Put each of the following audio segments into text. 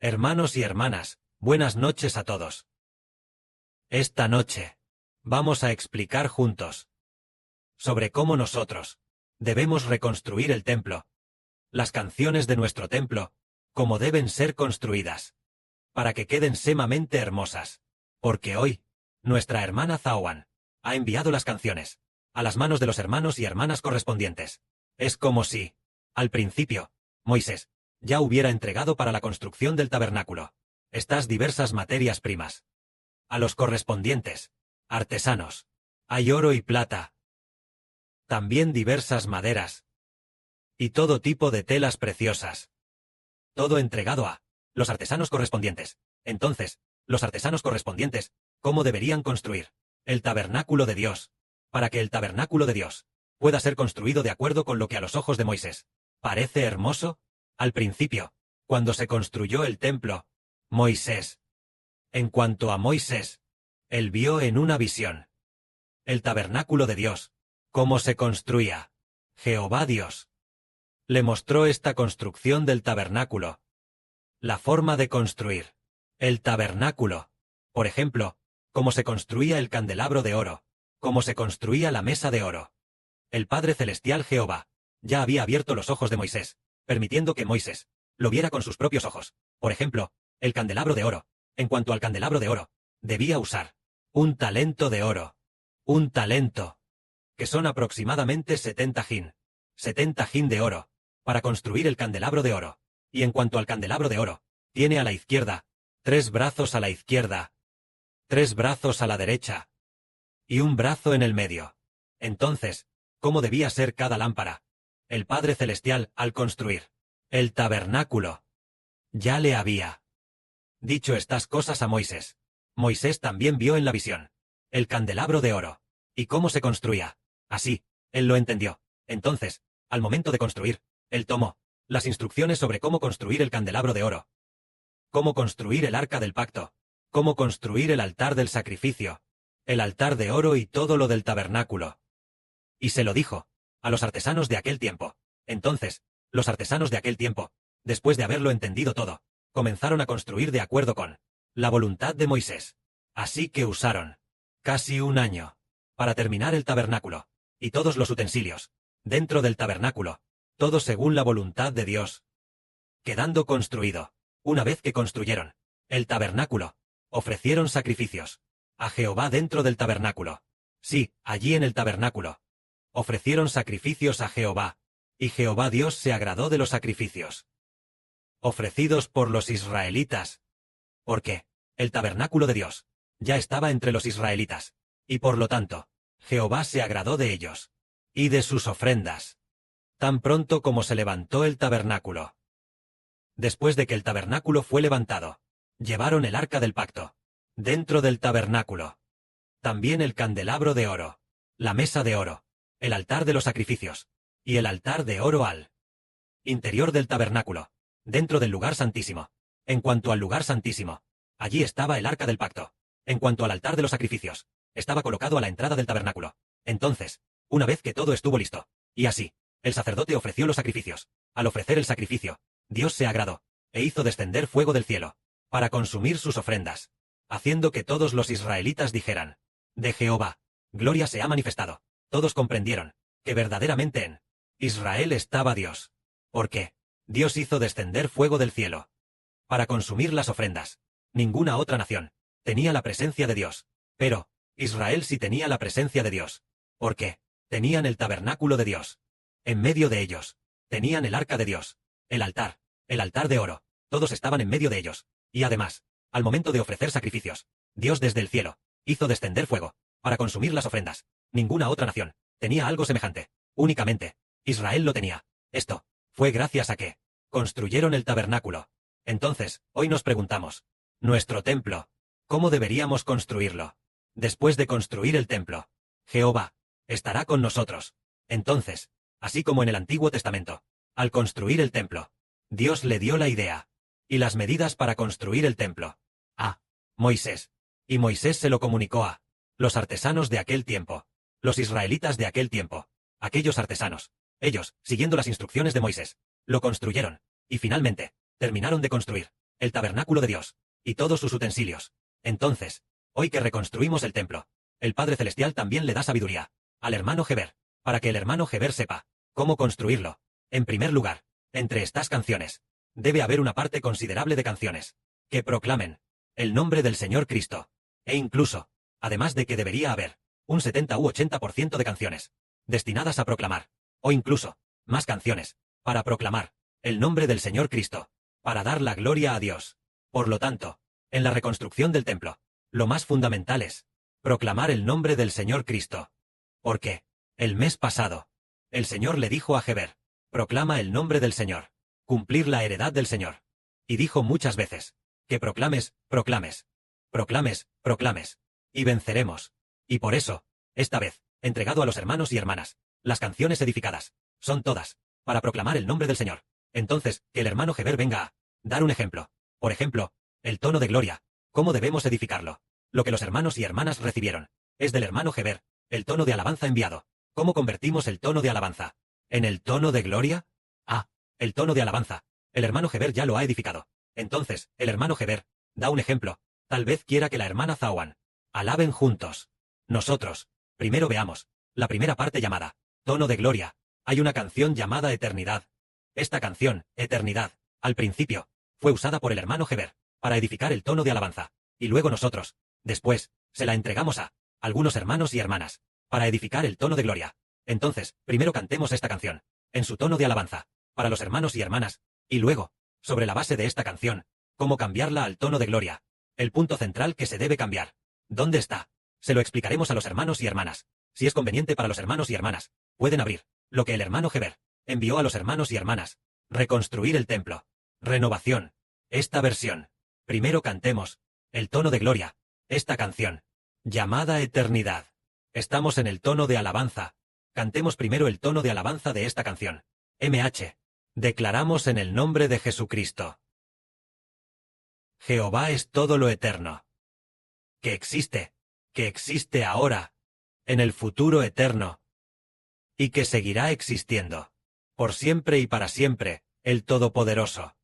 Hermanos y hermanas, buenas noches a todos. Esta noche vamos a explicar juntos sobre cómo nosotros debemos reconstruir el templo, las canciones de nuestro templo, cómo deben ser construidas, para que queden sumamente hermosas, porque hoy, nuestra hermana Zawan ha enviado las canciones a las manos de los hermanos y hermanas correspondientes. Es como si, al principio, Moisés ya hubiera entregado para la construcción del tabernáculo estas diversas materias primas a los correspondientes artesanos. Hay oro y plata, también diversas maderas y todo tipo de telas preciosas. Todo entregado a los artesanos correspondientes. Entonces, los artesanos correspondientes, ¿cómo deberían construir el tabernáculo de Dios? Para que el tabernáculo de Dios pueda ser construido de acuerdo con lo que a los ojos de Moisés parece hermoso. Al principio, cuando se construyó el templo, Moisés. En cuanto a Moisés, él vio en una visión el tabernáculo de Dios, cómo se construía. Jehová Dios le mostró esta construcción del tabernáculo. La forma de construir el tabernáculo. Por ejemplo, cómo se construía el candelabro de oro, cómo se construía la mesa de oro. El Padre Celestial Jehová ya había abierto los ojos de Moisés, permitiendo que Moisés lo viera con sus propios ojos. Por ejemplo, el candelabro de oro. En cuanto al candelabro de oro, debía usar un talento de oro. Un talento, que son aproximadamente 70 hin. 70 hin de oro, para construir el candelabro de oro. Y en cuanto al candelabro de oro, tiene a la izquierda 3 brazos a la izquierda, 3 brazos a la derecha, y un brazo en el medio. Entonces, ¿cómo debía ser cada lámpara? El Padre Celestial, al construir el tabernáculo, ya le había dicho estas cosas a Moisés. Moisés también vio en la visión el candelabro de oro, y cómo se construía. Así, él lo entendió. Entonces, al momento de construir, él tomó las instrucciones sobre cómo construir el candelabro de oro, cómo construir el arca del pacto, cómo construir el altar del sacrificio, el altar de oro y todo lo del tabernáculo. Y se lo dijo a los artesanos de aquel tiempo. Entonces, los artesanos de aquel tiempo, después de haberlo entendido todo, comenzaron a construir de acuerdo con la voluntad de Moisés. Así que usaron casi un año para terminar el tabernáculo, y todos los utensilios dentro del tabernáculo, todo según la voluntad de Dios, quedando construido. Una vez que construyeron el tabernáculo, ofrecieron sacrificios a Jehová dentro del tabernáculo. Sí, allí en el tabernáculo. Ofrecieron sacrificios a Jehová, y Jehová Dios se agradó de los sacrificios ofrecidos por los israelitas, porque el tabernáculo de Dios ya estaba entre los israelitas, y por lo tanto, Jehová se agradó de ellos y de sus ofrendas, tan pronto como se levantó el tabernáculo. Después de que el tabernáculo fue levantado, llevaron el arca del pacto dentro del tabernáculo, también el candelabro de oro, la mesa de oro, el altar de los sacrificios, y el altar de oro al interior del tabernáculo, dentro del lugar santísimo. En cuanto al lugar santísimo, allí estaba el arca del pacto. En cuanto al altar de los sacrificios, estaba colocado a la entrada del tabernáculo. Entonces, una vez que todo estuvo listo, y así, el sacerdote ofreció los sacrificios. Al ofrecer el sacrificio, Dios se agradó, e hizo descender fuego del cielo, para consumir sus ofrendas, haciendo que todos los israelitas dijeran: de Jehová, gloria se ha manifestado. Todos comprendieron que verdaderamente en Israel estaba Dios. Porque Dios hizo descender fuego del cielo para consumir las ofrendas. Ninguna otra nación tenía la presencia de Dios, pero Israel sí tenía la presencia de Dios, porque tenían el tabernáculo de Dios. En medio de ellos tenían el arca de Dios, el altar de oro, todos estaban en medio de ellos, y además, al momento de ofrecer sacrificios, Dios desde el cielo hizo descender fuego para consumir las ofrendas. Ninguna otra nación tenía algo semejante, únicamente Israel lo tenía. Esto fue gracias a que construyeron el tabernáculo. Entonces, hoy nos preguntamos, nuestro templo, ¿cómo deberíamos construirlo? Después de construir el templo, Jehová estará con nosotros. Entonces, así como en el Antiguo Testamento, al construir el templo, Dios le dio la idea y las medidas para construir el templo a Moisés, y Moisés se lo comunicó a los artesanos de aquel tiempo, los israelitas de aquel tiempo, aquellos artesanos. Ellos, siguiendo las instrucciones de Moisés, lo construyeron, y finalmente, terminaron de construir el tabernáculo de Dios, y todos sus utensilios. Entonces, hoy que reconstruimos el templo, el Padre Celestial también le da sabiduría al hermano Heber, para que el hermano Heber sepa cómo construirlo. En primer lugar, entre estas canciones, debe haber una parte considerable de canciones que proclamen el nombre del Señor Cristo, e incluso, además de que debería haber un 70 u 80% de canciones destinadas a proclamar, o incluso, más canciones, para proclamar el nombre del Señor Cristo, para dar la gloria a Dios. Por lo tanto, en la reconstrucción del templo, lo más fundamental es proclamar el nombre del Señor Cristo. Porque, el mes pasado, el Señor le dijo a Heber, proclama el nombre del Señor, cumplir la heredad del Señor. Y dijo muchas veces, que proclames, proclames, proclames, proclames, y venceremos. Y por eso, esta vez, entregado a los hermanos y hermanas, las canciones edificadas, son todas, para proclamar el nombre del Señor. Entonces, que el hermano Heber venga a dar un ejemplo. Por ejemplo, el tono de gloria, ¿cómo debemos edificarlo? Lo que los hermanos y hermanas recibieron, es del hermano Heber, el tono de alabanza enviado. ¿Cómo convertimos el tono de alabanza en el tono de gloria? El tono de alabanza. El hermano Heber ya lo ha edificado. Entonces, el hermano Heber da un ejemplo. Tal vez quiera que la hermana Zawan alaben juntos. Nosotros, primero veamos la primera parte llamada tono de gloria. Hay una canción llamada Eternidad. Esta canción, Eternidad, al principio, fue usada por el hermano Heber para edificar el tono de alabanza. Y luego nosotros, después, se la entregamos a algunos hermanos y hermanas para edificar el tono de gloria. Entonces, primero cantemos esta canción en su tono de alabanza para los hermanos y hermanas, y luego, sobre la base de esta canción, cómo cambiarla al tono de gloria. El punto central que se debe cambiar. ¿Dónde está? Se lo explicaremos a los hermanos y hermanas. Si es conveniente para los hermanos y hermanas, pueden abrir lo que el hermano Heber envió a los hermanos y hermanas. Reconstruir el templo. Renovación. Esta versión. Primero cantemos el tono de gloria. Esta canción, llamada Eternidad. Estamos en el tono de alabanza. Cantemos primero el tono de alabanza de esta canción. MH. Declaramos en el nombre de Jesucristo. Jehová es todo lo eterno. Que existe ahora, en el futuro eterno, y que seguirá existiendo, por siempre y para siempre, el Todopoderoso.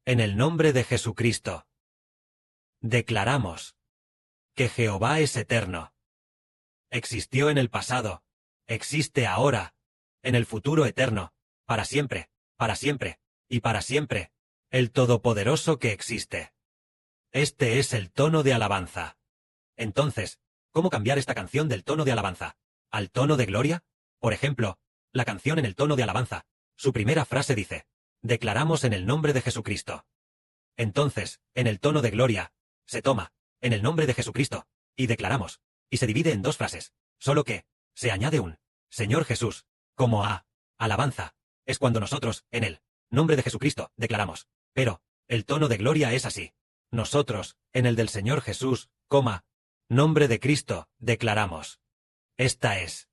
En el nombre de Jesucristo. Declaramos que Jehová es eterno. Existió en el pasado, existe ahora, en el futuro eterno, para siempre, y para siempre, el Todopoderoso que existe. Este es el tono de alabanza. Entonces, ¿cómo cambiar esta canción del tono de alabanza al tono de gloria? Por ejemplo, la canción en el tono de alabanza, su primera frase dice, declaramos en el nombre de Jesucristo. Entonces, en el tono de gloria, se toma, en el nombre de Jesucristo, y declaramos, y se divide en dos frases, solo que, se añade un, Señor Jesús, como a, alabanza, es cuando nosotros, en el nombre de Jesucristo, declaramos, pero, el tono de gloria es así. Nosotros, en el del Señor Jesús, nombre de Cristo, declaramos. Esta es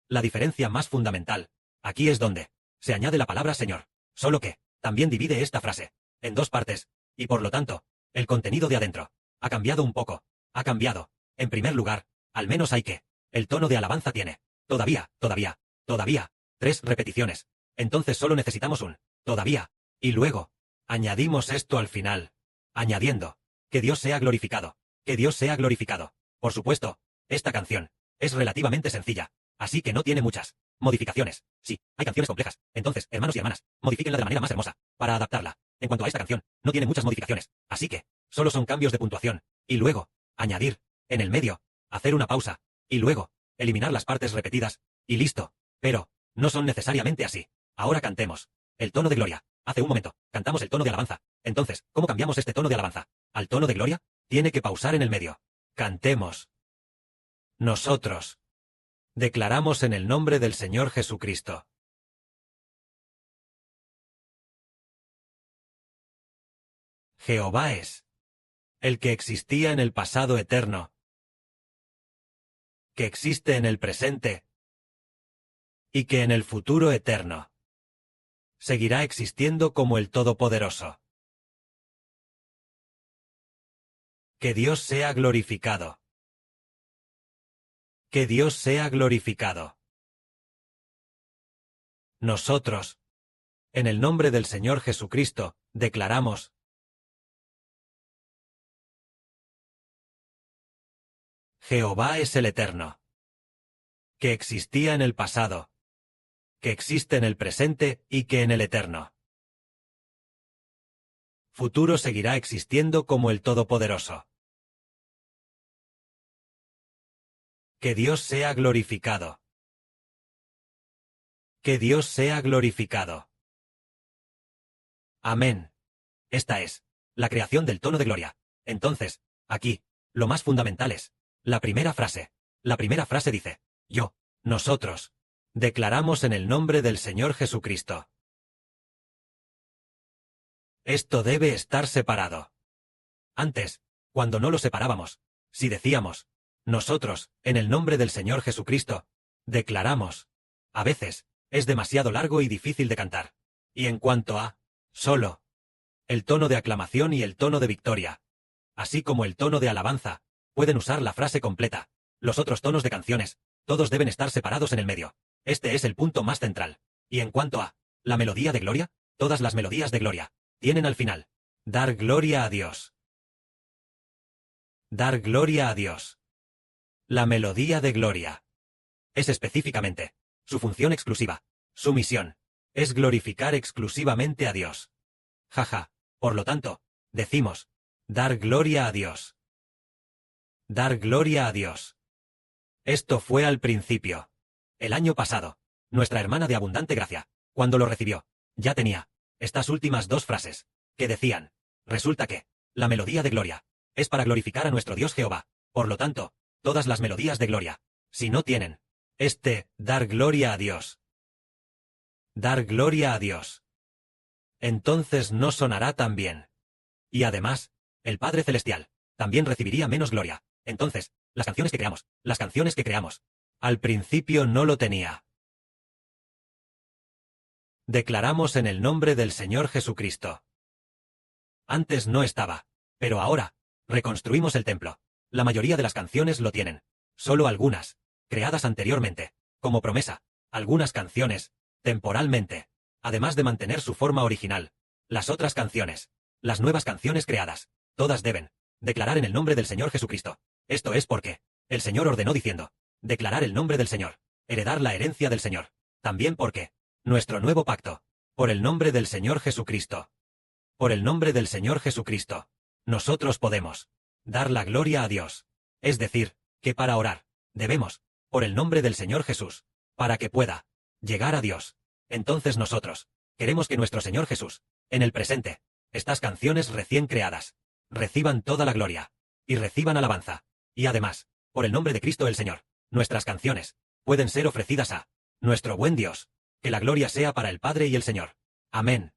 la diferencia más fundamental. Aquí es donde se añade la palabra Señor, solo que, también divide esta frase en dos partes, y por lo tanto, el contenido de adentro ha cambiado un poco. Ha cambiado. En primer lugar, al menos hay que, el tono de alabanza tiene, todavía, 3 repeticiones. Entonces solo necesitamos un, todavía, y luego, añadimos esto al final, añadiendo, que Dios sea glorificado, que Dios sea glorificado. Por supuesto, esta canción es relativamente sencilla, así que no tiene muchas modificaciones. Sí, hay canciones complejas. Entonces, hermanos y hermanas, modifíquenla de la manera más hermosa, para adaptarla. En cuanto a esta canción, no tiene muchas modificaciones, así que, solo son cambios de puntuación, y luego, añadir, en el medio, hacer una pausa, y luego, eliminar las partes repetidas, y listo. Pero, no son necesariamente así. Ahora cantemos el tono de gloria. Hace un momento, cantamos el tono de alabanza. Entonces, ¿cómo cambiamos este tono de alabanza al tono de gloria? Tiene que pausar en el medio. Cantemos. Nosotros declaramos en el nombre del Señor Jesucristo. Jehová es el que existía en el pasado eterno, que existe en el presente, y que en el futuro eterno seguirá existiendo como el Todopoderoso. Que Dios sea glorificado. Que Dios sea glorificado. Nosotros, en el nombre del Señor Jesucristo, declaramos Jehová es el Eterno. Que existía en el pasado, que existe en el presente y que en el eterno futuro seguirá existiendo como el Todopoderoso. Que Dios sea glorificado. Que Dios sea glorificado. Amén. Esta es la creación del tono de gloria. Entonces, aquí, lo más fundamental es la primera frase. La primera frase dice, yo, nosotros, declaramos en el nombre del Señor Jesucristo. Esto debe estar separado. Antes, cuando no lo separábamos, si decíamos, nosotros, en el nombre del Señor Jesucristo, declaramos, a veces, es demasiado largo y difícil de cantar. Y en cuanto a, solo, el tono de aclamación y el tono de victoria, así como el tono de alabanza, pueden usar la frase completa. Los otros tonos de canciones, todos deben estar separados en el medio. Este es el punto más central. Y en cuanto a, la melodía de gloria, todas las melodías de gloria, tienen al final, dar gloria a Dios. Dar gloria a Dios. La melodía de gloria es específicamente su función exclusiva, su misión, es glorificar exclusivamente a Dios. Jaja, por lo tanto, decimos, dar gloria a Dios. Dar gloria a Dios. Esto fue al principio. El año pasado, nuestra hermana de abundante gracia, cuando lo recibió, ya tenía estas últimas dos frases, que decían, resulta que, la melodía de gloria, es para glorificar a nuestro Dios Jehová. Por lo tanto, todas las melodías de gloria, si no tienen, dar gloria a Dios. Dar gloria a Dios. Entonces no sonará tan bien. Y además, el Padre Celestial, también recibiría menos gloria. Entonces, las canciones que creamos, al principio no lo tenía. Declaramos en el nombre del Señor Jesucristo. Antes no estaba, pero ahora, reconstruimos el templo. La mayoría de las canciones lo tienen. Solo algunas, creadas anteriormente, como promesa. Algunas canciones, temporalmente. Además de mantener su forma original. Las otras canciones, las nuevas canciones creadas, todas deben declarar en el nombre del Señor Jesucristo. Esto es porque el Señor ordenó diciendo, declarar el nombre del Señor, heredar la herencia del Señor. También porque nuestro nuevo pacto, por el nombre del Señor Jesucristo. Por el nombre del Señor Jesucristo, nosotros podemos dar la gloria a Dios. Es decir, que para orar, debemos, por el nombre del Señor Jesús, para que pueda llegar a Dios. Entonces nosotros queremos que nuestro Señor Jesús, en el presente, estas canciones recién creadas, reciban toda la gloria, y reciban alabanza. Y además, por el nombre de Cristo el Señor, nuestras canciones pueden ser ofrecidas a nuestro buen Dios. Que la gloria sea para el Padre y el Señor. Amén.